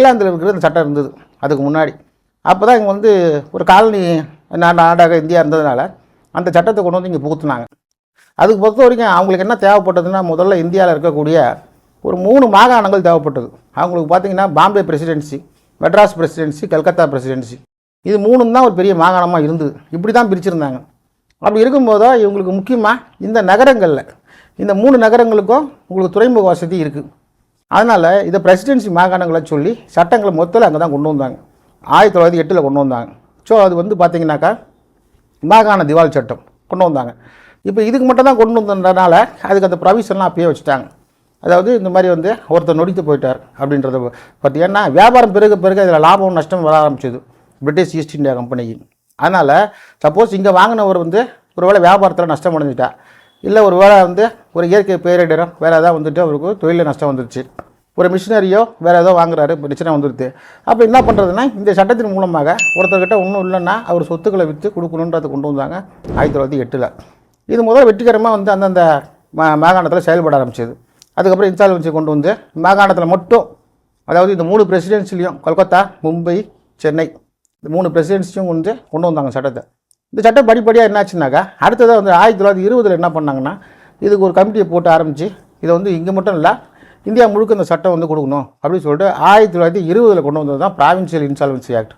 இங்கிலாந்தில் இருக்கிற இந்த சட்டம் இருந்தது அதுக்கு முன்னாடி. அப்போ தான் இங்கே வந்து ஒரு காலனி நாடாக இந்தியா இருந்ததுனால அந்த சட்டத்தை கொண்டு வந்து இங்கே புகுத்துனாங்க. அதுக்கு பொறுத்த வரைக்கும் அவங்களுக்கு என்ன தேவைப்பட்டதுன்னா, முதல்ல இந்தியாவில் இருக்கக்கூடிய ஒரு 3 மாகாணங்கள் தேவைப்பட்டது. அவங்களுக்கு பார்த்திங்கன்னா Bombay presidency, Madras presidency, Calcutta presidency, இது 3 தான் ஒரு பெரிய மாகாணமாக இருந்தது. இப்படி தான் பிரிச்சுருந்தாங்க. அப்படி இருக்கும்போதோ இவங்களுக்கு முக்கியமாக இந்த நகரங்களில் இந்த 3 நகரங்களுக்கும் உங்களுக்கு துறைமுக வசதி இருக்குது. அதனால் இதை பிரசிடென்சி மாகாணங்களை சொல்லி சட்டங்களை மொத்தத்தில் அங்கே தான் கொண்டு வந்தாங்க. 1908 கொண்டு வந்தாங்க. ஸோ அது வந்து பார்த்திங்கனாக்கா மாகாண திவால் சட்டம் கொண்டு வந்தாங்க. இப்போ இதுக்கு மட்டும் தான் கொண்டு வந்ததுனால அதுக்கு அந்த ப்ரொவிஷன்லாம் அப்பயே வச்சுட்டாங்க. அதாவது இந்த மாதிரி வந்து ஒருத்தர் நொடித்து போயிட்டார் அப்படின்றத பற்றி. ஏன்னா வியாபாரம் பிறகு அதில் லாபம் நஷ்டம் வர ஆரம்பிச்சது பிரிட்டிஷ் ஈஸ்ட் இந்தியா கம்பெனிக்கு. அதனால் சப்போஸ் இங்கே வாங்கினவர் வந்து ஒரு வேளை வியாபாரத்தில் நஷ்டம் அடைஞ்சிட்டா, இல்லை ஒரு வேளை வந்து ஒரு இயற்கை பேரிடரோ வேறு ஏதாவது வந்துட்டு அவருக்கு தொழிலில் நஷ்டம் வந்துருச்சு, ஒரு மிஷினரியோ வேறு ஏதோ வாங்குறாரு, பிரச்சனை வந்துடுது. அப்போ என்ன பண்ணுறதுன்னா இந்த சட்டத்தின் மூலமாக ஒருத்தர்கிட்ட ஒன்றும் இல்லைன்னா அவர் சொத்துக்களை விற்று கொடுக்கணுன்றதை கொண்டு வந்தாங்க 1908. இது முதல்ல வெற்றிகரமாக வந்து அந்தந்த மாகாணத்தில் செயல்பட ஆரம்பிச்சது. அதுக்கப்புறம் இன்சால்வன்சி கொண்டு வந்து மாகாணத்தில் மட்டும், அதாவது இந்த 3 பிரசிடென்சிலையும் கொல்கத்தா, மும்பை, சென்னை, இந்த 3 பிரசிடென்சியும் கொண்டு வந்தாங்க சட்டத்தை. இந்த சட்டம் படிப்படியாக என்னாச்சுனாக்கா அடுத்ததாக வந்து 1920 என்ன பண்ணாங்கன்னா இதுக்கு ஒரு கமிட்டியை போட்டு ஆரம்பித்து இதை வந்து இங்கே மட்டும் இல்லை இந்தியா முழுக்க இந்த சட்டம் வந்து கொடுக்கணும் அப்படின்னு சொல்லிட்டு 1920 கொண்டு வந்தது தான் ப்ராவின்சியல் இன்சால்வன்சி ஆக்ட்.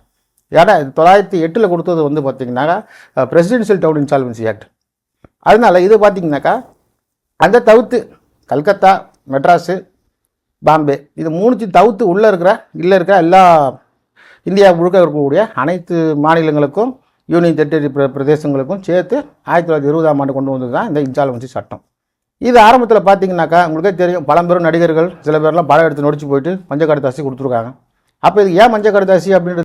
ஏன்னா 1908 கொடுத்தது வந்து பார்த்திங்கனாக்கா பிரசிடென்ஷியல் டவுன் இன்சால்வன்சி ஆக்ட். அதனால் இது பார்த்திங்கனாக்கா அந்த தவிர்த்து கல்கத்தா, மெட்ராஸு, பாம்பே, இது 3 தவிர்த்து உள்ளே இருக்கிற எல்லா இந்தியா முழுக்க இருக்கக்கூடிய அனைத்து மாநிலங்களுக்கும் யூனியன் டெரிட்டரி பிரதேசங்களுக்கும் சேர்த்து 1920 கொண்டு வந்தது தான் இந்த இன்சால்வன்சி சட்டம். இது ஆரம்பத்தில் பார்த்தீங்கன்னாக்கா உங்களுக்கே தெரியும், பழம்பெரும் நடிகர்கள் சில பேர்லாம் படம் எடுத்து நடிச்சு போயிட்டு மஞ்சள் கடுதாசி கொடுத்துருக்காங்க. அப்போ இது ஏன் மஞ்சள் கடுதாசி அப்படின்றது